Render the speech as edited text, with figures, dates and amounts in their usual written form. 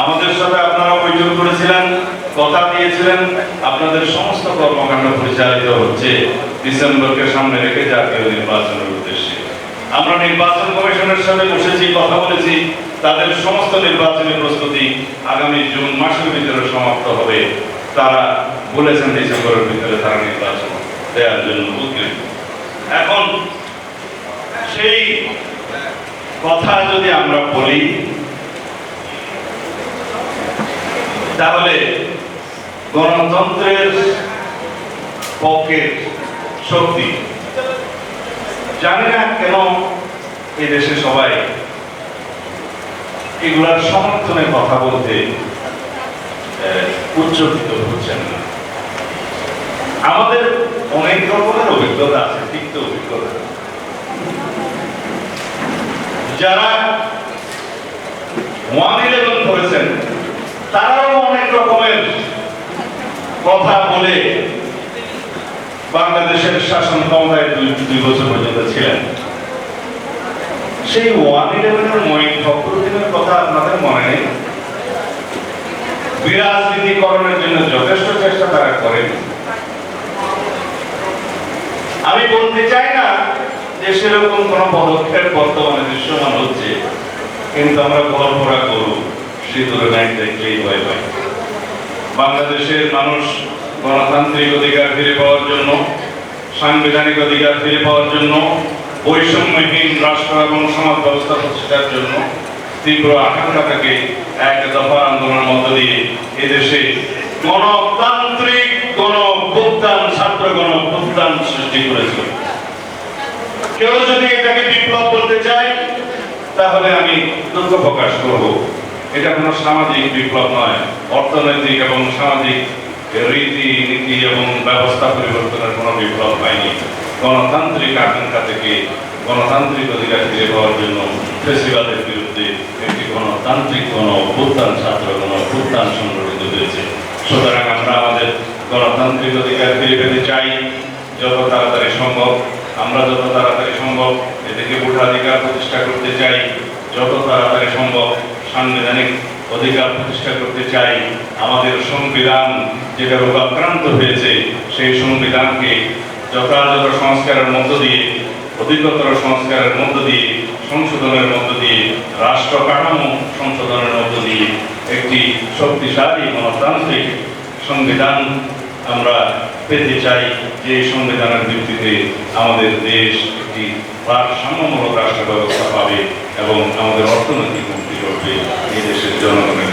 আমাদের সাথে আপনারা বৈঠক করেছিলেন, কথা দিয়েছিলেন আপনাদের সমস্ত কর্মকাণ্ড পরিচালিত হচ্ছে ডিসেম্বরকে সামনে রেখে জাতীয় নির্বাচনের উদ্দেশ্যে। আমরা নির্বাচন কমিশনের সাথে বসেছি, কথা বলেছি, তাদের সমস্ত নির্বাচনী প্রস্তুতি আগামী জুন মাসের ভিতরে সমাপ্ত হবে। তারা বলেছেন ডিসেম্বরের ভিতরে তারা নির্বাচন দেওয়ার জন্য উদ্যোগী। এখন সেই কথা যদি আমরা বলি তাহলে গণতন্ত্রের পক্ষের শক্তি, জানি না কেন এই দেশে সবাই এগুলার সমর্থনে কথা বলতে উচ্চকিত হচ্ছেন না। আমাদের অনেক রকমের অভিজ্ঞতা আছে, তিক্ত অভিজ্ঞতা। যারা 1/11 করেছেন তারাও অনেক রকমের কথা বলে বাংলাদেশের শাসন ক্ষমতায় 2 বছর পর্যন্ত ছিলেন। সেই 1/11 মঈন ফখরুদ্দিনের কথা আপনাদের মনে নেই? বিরাজনীতিকরণের জন্য যথেষ্ট চেষ্টা তারা করেন। আমি বলতে চাই না যে সেরকম কোন পদক্ষেপ বর্তমানে দৃশ্যমান হচ্ছে, কিন্তু আমরা ঘর ভরা গরু সিঁদুরে নাই দেখলেই ভয় পাই। বাংলাদেশের মানুষ গণতান্ত্রিক অধিকার ফিরে পাওয়ার জন্য, সাংবিধানিক অধিকার ফিরে পাওয়ার জন্য, বৈষম্যহীন রাষ্ট্র এবং সমাজ ব্যবস্থা প্রতিষ্ঠার জন্য তীব্র আকাঙ্ক্ষা থেকে এক দফা আন্দোলনের মধ্য দিয়ে এদেশে গণতান্ত্রিক গণ-অভ্যুত্থান, ছাত্র গণ-অভ্যুত্থান সৃষ্টি করেছিল। কেউ যদি এটাকে বিপ্লব বলতে চায় তাহলে আমি দুঃখ প্রকাশ করব। এটা কোনো সামাজিক বিপ্লব নয়, অর্থনৈতিক এবং সামাজিক রীতি নীতি এবং ব্যবস্থা পরিবর্তনের কোনো বিপ্লব হয়নি। গণতান্ত্রিক আকাঙ্ক্ষা থেকে গণতান্ত্রিক অধিকার ফিরে পাওয়ার জন্য ফেসিবাদের বিরুদ্ধে একটি গণতান্ত্রিক গণ-অভ্যুত্থান, ছাত্র গণ-অভ্যুত্থান সংগঠিত হয়েছে। সুতরাং আমরা আমাদের গণতান্ত্রিক অধিকার ফিরে পেতে চাই যত তাড়াতাড়ি সম্ভব। আমরা যত তাড়াতাড়ি সম্ভব এদিকে ভোটাধিকার প্রতিষ্ঠা করতে চাই, যত তাড়াতাড়ি সম্ভব সাংবিধানিক অধিকার প্রতিষ্ঠা করতে চাই। আমাদের সংবিধান যেটা রোগাক্রান্ত হয়েছে সেই সংবিধানকে যথাযথ সংস্কারের মধ্য দিয়ে, অধিকতর সংস্কারের মধ্য দিয়ে, সংশোধনের মধ্য দিয়ে, রাষ্ট্র কাঠামো সংশোধনের মধ্য দিয়ে একটি শক্তিশালী গণতান্ত্রিক সংবিধান আমরা পেতে চাই, যে সংবিধানের ভিত্তিতে আমাদের দেশ একটি ভারসাম্যমূলক রাষ্ট্র ব্যবস্থা পাবে এবং আমাদের অর্থনৈতিক মুক্তি ঘটবে, এই দেশের জনগণের